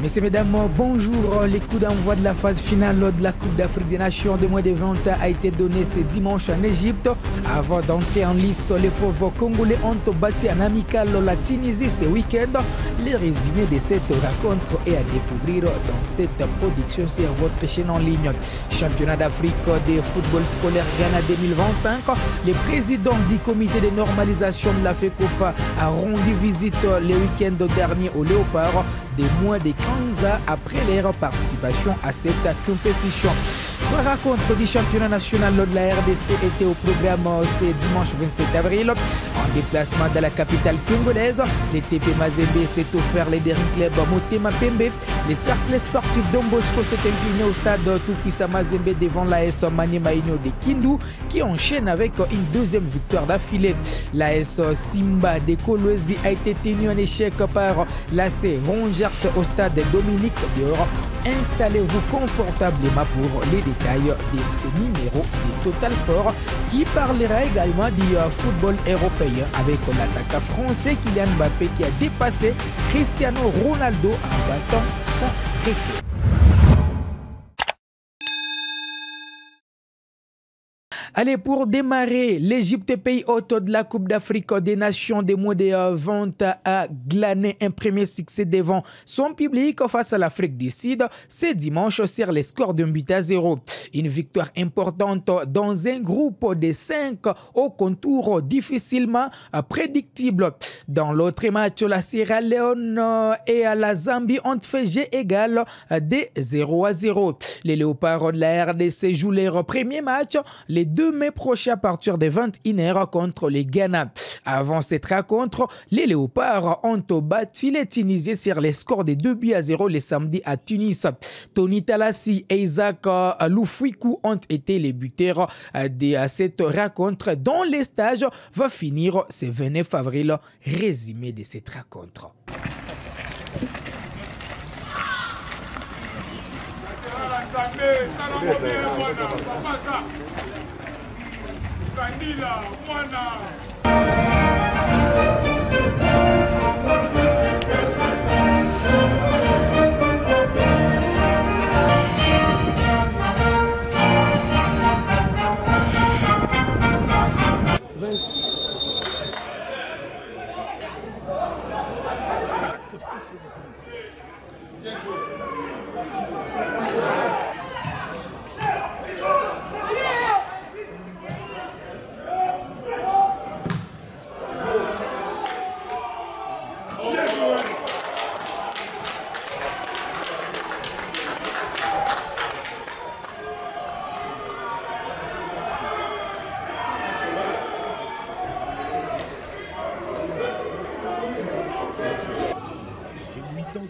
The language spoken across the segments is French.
Messieurs, mesdames, bonjour. Les coups d'envoi de la phase finale de la Coupe d'Afrique des Nations de moins de 20 ans a été donné ce dimanche en Égypte. Avant d'entrer en lice, les fauves congolais ont battu en amical la Tunisie ce week-end. Les résumés de cette rencontre est à découvrir dans cette production sur votre chaîne en ligne. Championnat d'Afrique de football scolaire Ghana 2025. Le président du comité de normalisation de la FECOFA a rendu visite le week-end dernier au Léopard, des moins de 15 ans après leur participation à cette compétition. La rencontre du championnat national de la RDC était au programme ce dimanche 27 avril. En déplacement dans la capitale congolaise, le TP Mazembe s'est offert les derniers clubs Motema Pembe. Les cercles sportifs Don Bosco s'est incliné au stade tout-puissant Mazembe devant l'AS Maniema Union de Kindu qui enchaîne avec une deuxième victoire d'affilée. L'AS Simba de Kolwezi a été tenu en échec par l'AC Rangers au stade Dominique Dior. Installez-vous confortablement pour les détails de ce numéro de Total Sport qui parlera également du football européen avec l'attaquant français Kylian Mbappé qui a dépassé Cristiano Ronaldo en battant son record. Allez, pour démarrer, l'Égypte, pays hôte de la Coupe d'Afrique des Nations des moins de 20 a glané un premier succès devant son public face à l'Afrique du Sud ce dimanche sur les scores d'1-0. Une victoire importante dans un groupe de 5 au contour difficilement prédictible. Dans l'autre match, la Sierra Leone et la Zambie ont fait jeu égal de 0-0. Les Léopards de la RDC jouent leur premier match les 2 mai prochain à partir de 21h contre les Ghana. Avant cette rencontre, les Léopards ont battu les Tunisiens sur les scores de 2-0 le samedi à Tunis. Tony Talassi et Isaac Loufouikou ont été les buteurs de cette rencontre dont le stage va finir ce 29 avril. Résumé de cette rencontre. Vanilla, Mwana.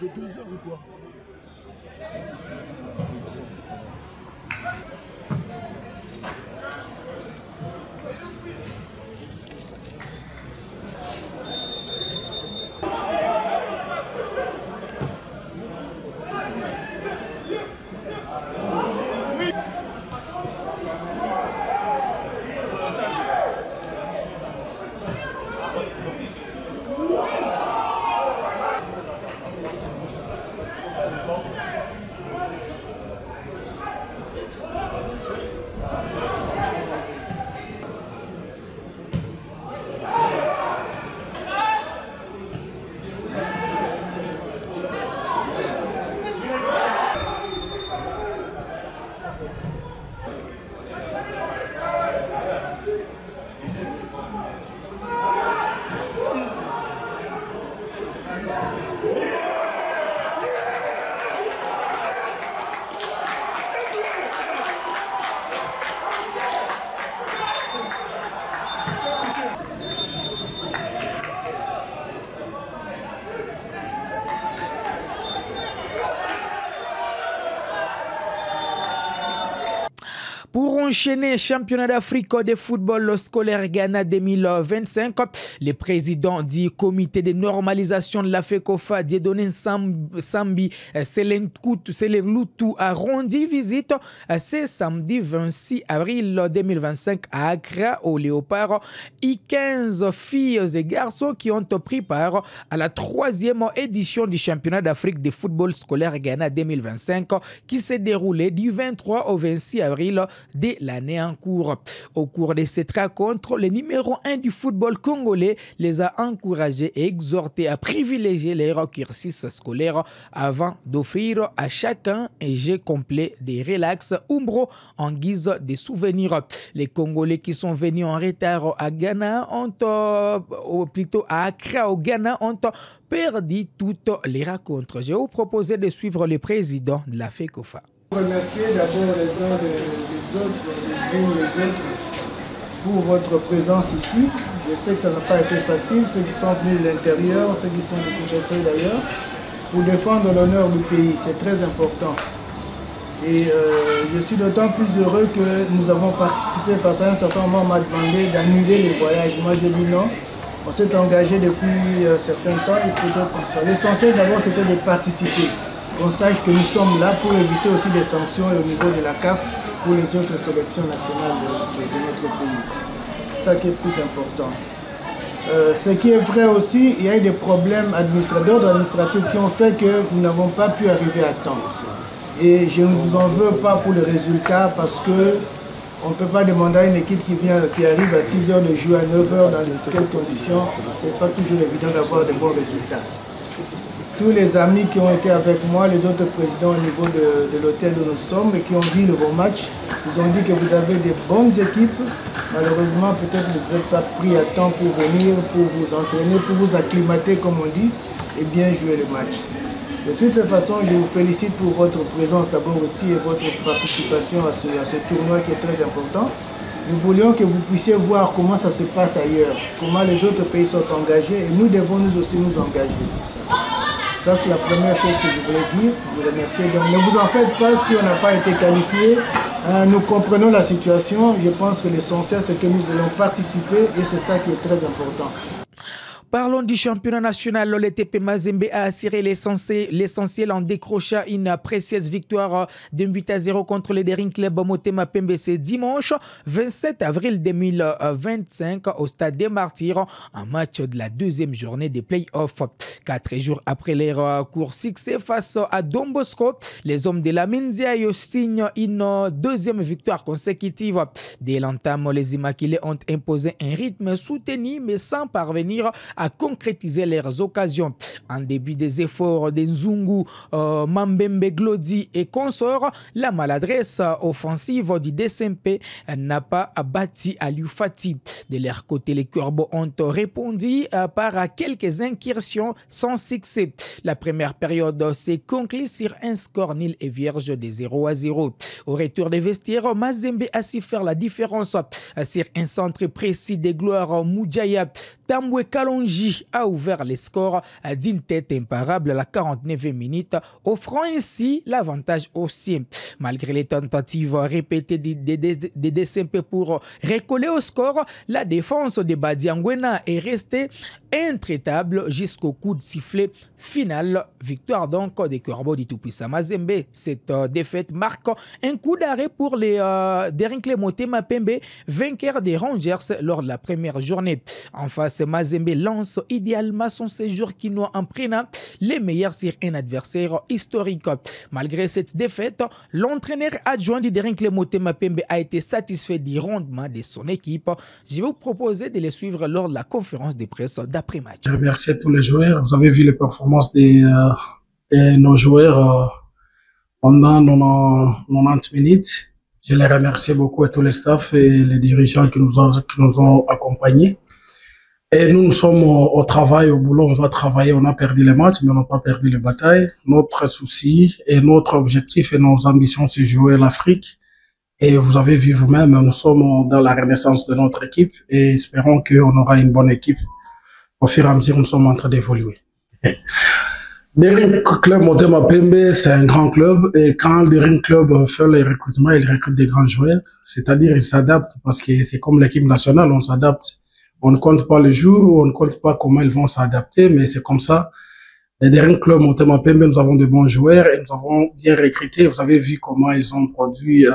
De 2 heures ou quoi? enchaîner championnat d'Afrique de football scolaire Ghana 2025. Le président du comité de normalisation de la FECOFA, Dieudonné Sambi Seleloutou, a rendu visite ce samedi 26 avril 2025 à Accra au Léopard. 15 filles et garçons qui ont pris part à la 3e édition du championnat d'Afrique de football scolaire Ghana 2025 qui s'est déroulé du 23 au 26 avril de l'année en cours. Au cours de cette rencontre, le numéro 1 du football congolais les a encouragés et exhortés à privilégier leur cursus scolaire avant d'offrir à chacun un jeu complet de relax Umbro en guise de souvenir. Les Congolais qui sont venus en retard à Ghana ou plutôt à Accra au Ghana ont perdu toutes les rencontres. Je vous proposé de suivre le président de la FECOFA. Remercier d'abord les uns les autres, les unes les autres, pour votre présence ici. Je sais que ça n'a pas été facile, ceux qui sont venus de l'intérieur, ceux qui sont de d'ailleurs, pour défendre l'honneur du pays. C'est très important. Et je suis d'autant plus heureux que nous avons participé parce qu'à un certain moment, on m'a demandé d'annuler les voyages. Moi, j'ai dit non. On s'est engagé depuis un certain temps. L'essentiel d'abord, c'était de participer. On sache que nous sommes là pour éviter aussi des sanctions au niveau de la CAF pour les autres sélections nationales de notre pays. C'est ça qui est le plus important. Ce qui est vrai aussi, il y a eu des problèmes administratifs qui ont fait que nous n'avons pas pu arriver à temps. Et je ne vous en veux pas pour le résultat parce que on ne peut pas demander à une équipe qui arrive à 6 h de jouer à 9 h dans de telles conditions. Ce n'est pas toujours évident d'avoir de bons résultats. Tous les amis qui ont été avec moi, les autres présidents au niveau de l'hôtel où nous sommes et qui ont vu vos matchs, ils ont dit que vous avez des bonnes équipes. Malheureusement, peut-être que vous n'êtes pas pris à temps pour venir, pour vous entraîner, pour vous acclimater, comme on dit, et bien jouer le match. De toute façon, je vous félicite pour votre présence d'abord aussi et votre participation à ce tournoi qui est très important. Nous voulions que vous puissiez voir comment ça se passe ailleurs, comment les autres pays sont engagés et nous devons nous aussi nous engager pour ça. Ça, c'est la première chose que je voulais dire. Vous remercier. Donc, ne vous en faites pas si on n'a pas été qualifié. Nous comprenons la situation. Je pense que l'essentiel, c'est que nous ayons participé et c'est ça qui est très important. Parlons du championnat national. Le TP Mazembe a assuré l'essentiel en décrochant une précieuse victoire de 8-0 contre le Daring Club Motema Pembe ce dimanche 27 avril 2025 au Stade des Martyrs, un match de la deuxième journée des playoffs. 4 jours après leur court succès face à Don Bosco, les hommes de la Minziayo signent une deuxième victoire consécutive. Dès l'entame, les Immaculés ont imposé un rythme soutenu mais sans parvenir à concrétiser leurs occasions. En début des efforts de Nzungu, Mambembe Glodi et consorts, la maladresse offensive du DSMP n'a pas bâti à Lufati. De leur côté, les Corbeaux ont répondu par quelques incursions sans succès. La première période s'est conclue sur un score nul et vierge de 0-0. Au retour des vestiaires, Mazembe a su faire la différence sur un centre précis de gloire. Moudjaya Tambwe Kalonji a ouvert les scores d'une tête imparable à la 49e minute, offrant ainsi l'avantage aussi. Malgré les tentatives répétées des DSMP pour recoller au score, la défense de Badiangwena est restée intraitable jusqu'au coup de sifflet final. Victoire donc des Corbeaux du Tout-Puissant Mazembe. Cette défaite marque un coup d'arrêt pour les Daring Club Motema Pembe, vainqueurs des Rangers lors de la première journée. En face, Mazembe lance idéalement son séjour quinois en prenant les meilleurs sur un adversaire historique. Malgré cette défaite, l'entraîneur adjoint du Daring Club Motema Pembe a été satisfait du rendement de son équipe. Je vais vous proposer de les suivre lors de la conférence de presse d'après-match. Je remercie tous les joueurs. Vous avez vu les performances de nos joueurs pendant 90 minutes. Je les remercie beaucoup à tous les staffs et les dirigeants qui nous ont accompagnés. Et nous sommes au travail, au boulot, on va travailler. On a perdu les matchs, mais on n'a pas perdu les batailles. Notre souci et notre objectif et nos ambitions, c'est jouer l'Afrique. Et vous avez vu vous-même, nous sommes dans la renaissance de notre équipe et espérons qu'on aura une bonne équipe. Au fur et à mesure, nous sommes en train d'évoluer. Daring Club Motema Pembe, c'est un grand club et quand le Daring Club fait les recrutements, il recrute des grands joueurs, c'est-à-dire il s'adapte parce que c'est comme l'équipe nationale, on s'adapte. On ne compte pas le jour, on ne compte pas comment ils vont s'adapter, mais c'est comme ça. Les Daring Club Motema Pembe, nous avons de bons joueurs et nous avons bien recruté. Vous avez vu comment ils ont produit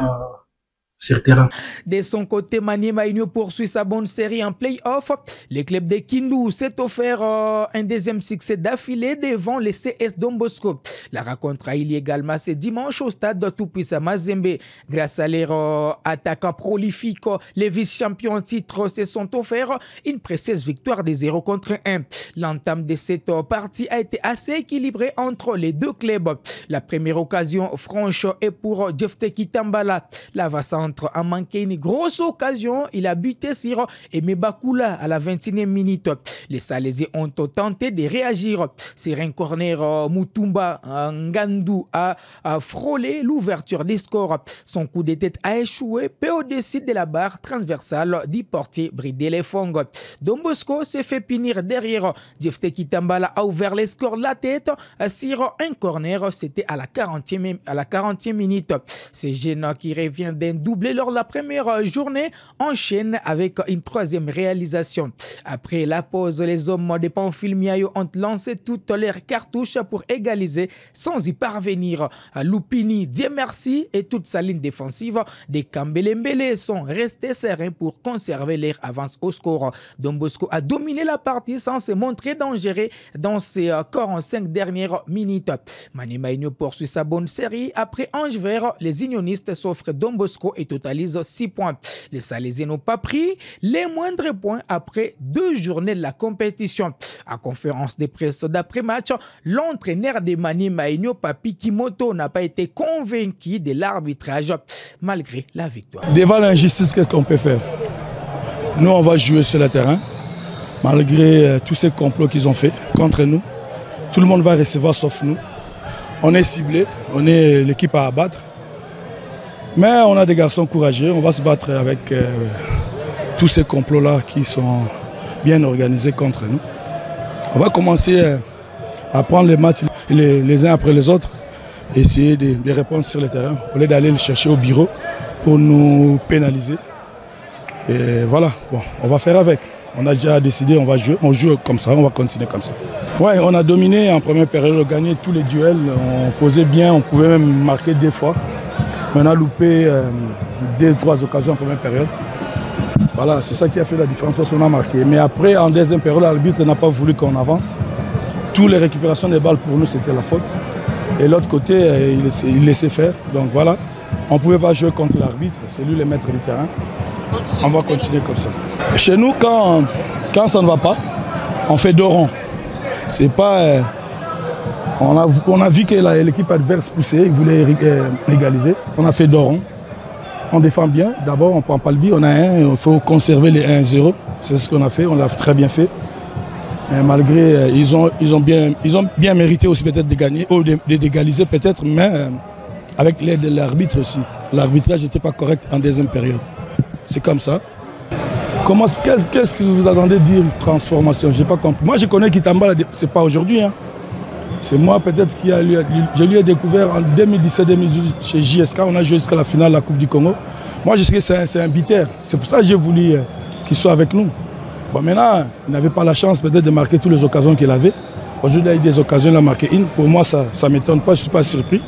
sur terrain. De son côté, Maniema Union poursuit sa bonne série en play-off. Le club de Kindu s'est offert un deuxième succès d'affilée devant le CS Don Bosco. La rencontre a eu lieu également ce dimanche au stade de Tout-Puissant Mazembe. Grâce à leur attaquant prolifique, les vice-champions en titre se sont offerts une précieuse victoire de 0-1. L'entame de cette partie a été assez équilibrée entre les deux clubs. La première occasion franche est pour Jephte Kitambala. L'avant-centre a manqué une grosse occasion. Il a buté sur Aimé Bakula à la 21e minute. Les Salaisiens ont tenté de réagir. Sur un corner, Mutumba Ngandou a frôlé l'ouverture des scores. Son coup de tête a échoué peu au-dessus de la barre transversale du portier Bridé Lefong. Don Bosco s'est fait punir derrière. Jephte Kitambala a ouvert les scores de la tête sur un corner. C'était à la 40e minute. C'est Géna qui revient d'un doublé lors de la première journée, enchaîne avec une troisième réalisation. Après la pause, les hommes de Pamphile Miayo ont lancé toutes leurs cartouches pour égaliser sans y parvenir. Lupini, Dieu merci, et toute sa ligne défensive des Kambelembele sont restés sereins pour conserver leur avance au score. Don Bosco a dominé la partie sans se montrer dangereux dans ses 45 dernières minutes. Maniema Union poursuit sa bonne série. Après Ange Vert, les unionistes s'offrent Don Bosco et totalise 6 points. Les Salaisiens n'ont pas pris les moindres points après 2 journées de la compétition. En conférence de presse d'après-match, l'entraîneur de Maniema Union, Papi Kimoto, n'a pas été convaincu de l'arbitrage malgré la victoire. Devant l'injustice, qu'est-ce qu'on peut faire? Nous, on va jouer sur le terrain, malgré tous ces complots qu'ils ont fait contre nous. Tout le monde va recevoir sauf nous. On est ciblé, on est l'équipe à abattre. Mais on a des garçons courageux, on va se battre avec tous ces complots-là qui sont bien organisés contre nous. On va commencer à prendre les matchs les uns après les autres et essayer de répondre sur le terrain au lieu d'aller le chercher au bureau pour nous pénaliser. Et voilà, bon, on va faire avec. On a déjà décidé, on va jouer, on joue comme ça, on va continuer comme ça. Ouais, on a dominé en première période, on a gagné tous les duels, on posait bien, on pouvait même marquer 2 fois. On a loupé 2-3 occasions en première période. Voilà, c'est ça qui a fait la différence parce qu'on a marqué. Mais après, en deuxième période, l'arbitre n'a pas voulu qu'on avance. Toutes les récupérations des balles pour nous, c'était la faute. Et l'autre côté, il laissait faire. Donc voilà, on ne pouvait pas jouer contre l'arbitre, c'est lui le maître du terrain. On va continuer comme ça. Chez nous, quand ça ne va pas, on fait 2 ronds. C'est pas... On a vu que l'équipe adverse poussait, il voulait égaliser. On a fait 2 ronds. On défend bien. D'abord, on ne prend pas le but. On a 1, il faut conserver les 1-0. C'est ce qu'on a fait, on l'a très bien fait. Mais malgré, ils ont bien mérité aussi peut-être de gagner, ou d'égaliser peut-être, mais avec l'aide de l'arbitre aussi. L'arbitrage n'était pas correct en deuxième période. C'est comme ça. Qu'est-ce que vous attendez de dire transformation? Je n'ai pas compris. Moi, je connais Kitambala, ce n'est pas aujourd'hui. Hein. C'est moi peut-être qui je lui ai découvert en 2017-2018 chez JSK. On a joué jusqu'à la finale de la Coupe du Congo. Moi, je sais que c'est un bitter. C'est pour ça que j'ai voulu qu'il soit avec nous. Bon, maintenant, il n'avait pas la chance peut-être de marquer toutes les occasions qu'il avait. Aujourd'hui, il a eu des occasions, il a marqué une. Pour moi, ça ne m'étonne pas, je ne suis pas surpris.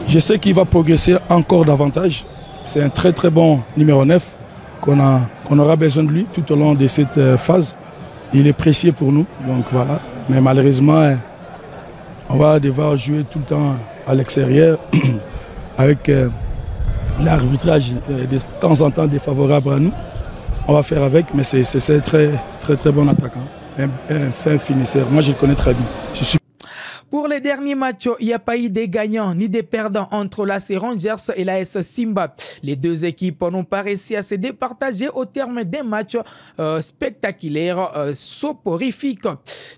Je sais qu'il va progresser encore davantage. C'est un très très bon numéro 9 qu'on aura besoin de lui tout au long de cette phase. Il est précieux pour nous, donc voilà. Mais malheureusement, on va devoir jouer tout le temps à l'extérieur avec l'arbitrage de temps en temps défavorable à nous. On va faire avec, mais c'est très très très bon attaquant, un fin finisseur. Moi, je le connais très bien. Pour les derniers matchs, il n'y a pas eu de gagnants ni de perdants entre l'AS Rangers et l'AS Simba. Les 2 équipes n'ont pas réussi à se départager au terme d'un match spectaculaire, soporifique.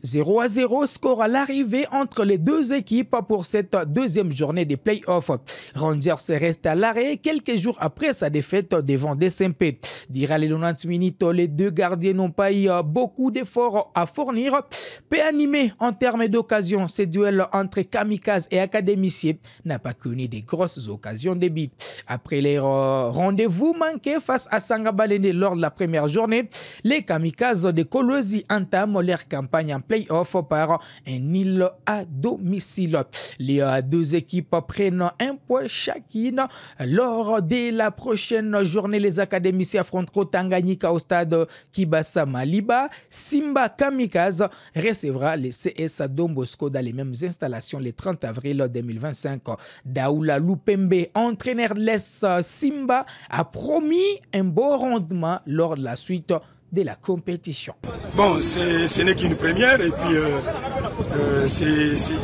0-0, score à l'arrivée entre les 2 équipes pour cette 2e journée des playoffs. Rangers reste à l'arrêt quelques jours après sa défaite devant DSMP. Dira les 90 minutes, les 2 gardiens n'ont pas eu beaucoup d'efforts à fournir. Peu animé en termes d'occasion, ces duels duel entre Kamikaze et Académiciens n'a pas connu de grosses occasions de but. Après les rendez-vous manqués face à Sangabalende lors de la première journée, les Kamikazes de Kolwezi entament leur campagne en play-off par un nul à domicile. Les deux équipes prennent un point chacune. Lors de la prochaine journée, les académiciens affronteront Tanganyika au stade Kibasa Maliba. Simba Kamikaze recevra les CS Don Bosco dans les mêmes installations le 30 avril 2025. Daoula Lupembe, entraîneur de l'Est Simba, a promis un bon rendement lors de la suite de la compétition. Bon, ce n'est qu'une première et puis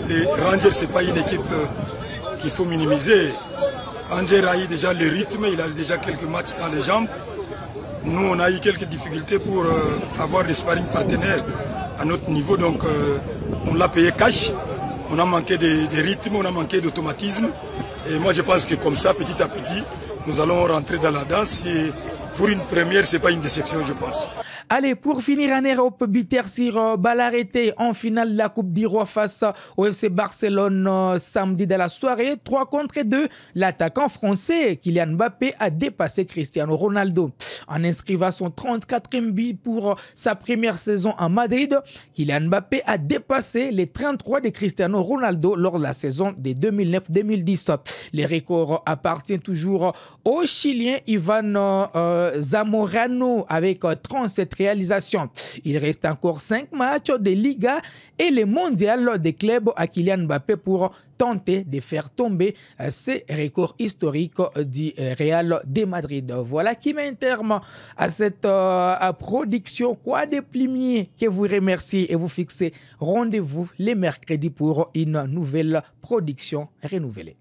les Rangers, ce n'est pas une équipe qu'il faut minimiser. Rangers a eu déjà le rythme, il a déjà quelques matchs dans les jambes. Nous, on a eu quelques difficultés pour avoir des sparring partenaires à notre niveau, donc on l'a payé cash. On a manqué de rythme, on a manqué d'automatisme. Et moi, je pense que comme ça, petit à petit, nous allons rentrer dans la danse. Et pour une première, ce n'est pas une déception, je pense. Allez, pour finir en Europe, Bitersir Balarete en finale de la Coupe du Roi face au FC Barcelone samedi de la soirée. 3-2. L'attaquant français Kylian Mbappé a dépassé Cristiano Ronaldo. En inscrivant son 34e but pour sa première saison en Madrid, Kylian Mbappé a dépassé les 33 de Cristiano Ronaldo lors de la saison de 2009-2010. Les records appartiennent toujours au Chilien Ivan Zamorano avec 37 réalisations. Il reste encore 5 matchs de Liga et le mondial des clubs à Kylian Mbappé pour tenter de faire tomber ces records historiques du Real de Madrid. Voilà qui met un terme à cette production. Quoi de plimier que vous remerciez et vous fixez rendez-vous les mercredis pour une nouvelle production renouvelée.